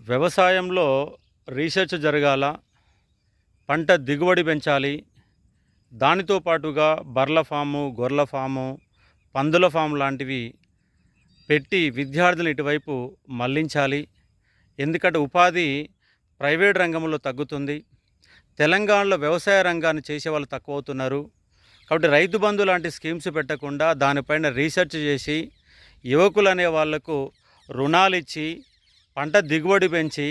వ్యవసాయంలో రీసెర్చ్ జరగాల, పంట దిగుబడి పెంచాలి. దానితో పాటుగా బర్ల ఫాము, గొర్రెల ఫాము, పందుల ఫాము లాంటివి పెట్టి విద్యార్థులను ఇటువైపు మళ్లించాలి. ఎందుకంటే ఉపాధి ప్రైవేట్ రంగంలో తగ్గుతుంది. తెలంగాణలో వ్యవసాయ రంగాన్ని చేసేవాళ్ళు తక్కువవుతున్నారు. కాబట్టి రైతు బంధు లాంటి స్కీమ్స్ పెట్టకుండా దానిపైన రీసెర్చ్ చేసి యువకులనే వాళ్లకు రుణాలిచ్చి పంట దిగుబడి పెంచి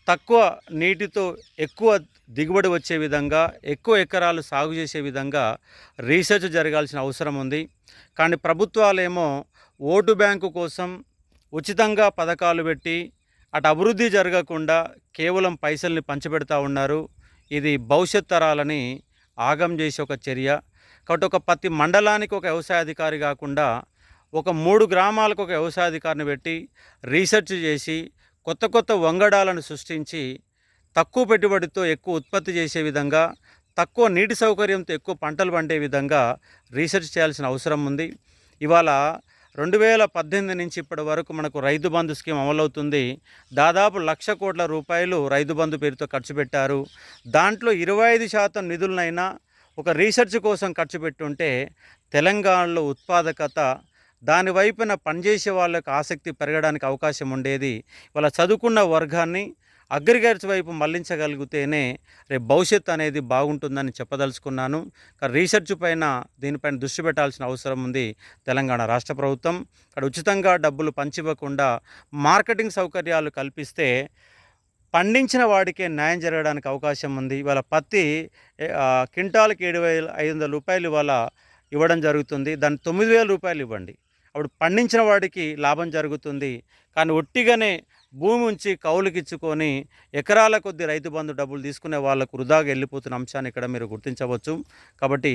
తక్కువ నీటితో ఎక్కువ దిగుబడి వచ్చే విధంగా ఎక్కువ ఎకరాలు సాగు చేసే విధంగా రీసెర్చ్ జరగాల్సిన అవసరం ఉంది. కానీ ప్రభుత్వాలేమో ఓటు బ్యాంకు కోసం ఉచితంగా పథకాలు పెట్టి అటు అభివృద్ధి జరగకుండా కేవలం పైసల్ని పంచిపెడతా ఉన్నారు. ఇది భవిష్యత్ తరాలని ఆగం చేసే ఒక చర్య. కాబట్టి ఒక ప్రతి మండలానికి ఒక వ్యవసాయ అధికారి కాకుండా ఒక 3 గ్రామాలకు ఒక వ్యవసాయ అధికారిని పెట్టి రీసెర్చ్ చేసి కొత్త కొత్త వంగడాలను సృష్టించి తక్కువ పెట్టుబడితో ఎక్కువ ఉత్పత్తి చేసే విధంగా, తక్కువ నీటి సౌకర్యంతో ఎక్కువ పంటలు పండే విధంగా రీసెర్చ్ చేయాల్సిన అవసరం ఉంది. ఇవాళ 2018 నుంచి ఇప్పటి వరకు మనకు రైతు బంధు స్కీమ్ అమలవుతుంది. దాదాపు 1,00,000 కోట్ల రూపాయలు రైతు బంధు పేరుతో ఖర్చు పెట్టారు. దాంట్లో 25% నిధులనైనా ఒక రీసెర్చ్ కోసం ఖర్చు పెట్టుంటే తెలంగాణలో ఉత్పాదకత దాని వైపున పనిచేసే వాళ్ళకి ఆసక్తి పెరగడానికి అవకాశం ఉండేది. వాళ్ళ చదువుకున్న వర్గాన్ని అగ్రికల్చర్ వైపు మళ్లించగలిగితేనే రేపు భవిష్యత్తు అనేది బాగుంటుందని చెప్పదలుచుకున్నాను. రీసెర్చ్ పైన దీనిపైన దృష్టి పెట్టాల్సిన అవసరం ఉంది తెలంగాణ రాష్ట్ర ప్రభుత్వం. అక్కడ ఉచితంగా డబ్బులు పంచివ్వకుండా మార్కెటింగ్ సౌకర్యాలు కల్పిస్తే పండించిన వాడికే న్యాయం జరగడానికి అవకాశం ఉంది. ఇవాళ పత్తి క్వింటాల్కి 7,500 రూపాయలు ఇవాళ ఇవ్వడం జరుగుతుంది. దాన్ని 9,000 రూపాయలు ఇవ్వండి, అప్పుడు పండించిన వాడికి లాభం జరుగుతుంది. కానీ ఒట్టిగానే భూమి ఉంచి కౌలుకిచ్చుకొని ఎకరాల కొద్ది రైతు బంధు డబ్బులు తీసుకునే వాళ్ళకు వృధాగా వెళ్ళిపోతున్న అంశాన్ని ఇక్కడ మీరు గుర్తించవచ్చు. కాబట్టి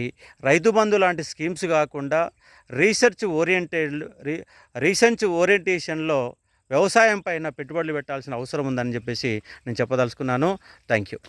రైతు బంధు లాంటి స్కీమ్స్ కాకుండా రీసెర్చ్ ఓరియంటేషన్లో వ్యవసాయం పైన పెట్టుబడులు పెట్టాల్సిన అవసరం ఉందని చెప్పేసి నేను చెప్పదలుచుకున్నాను. Thank you.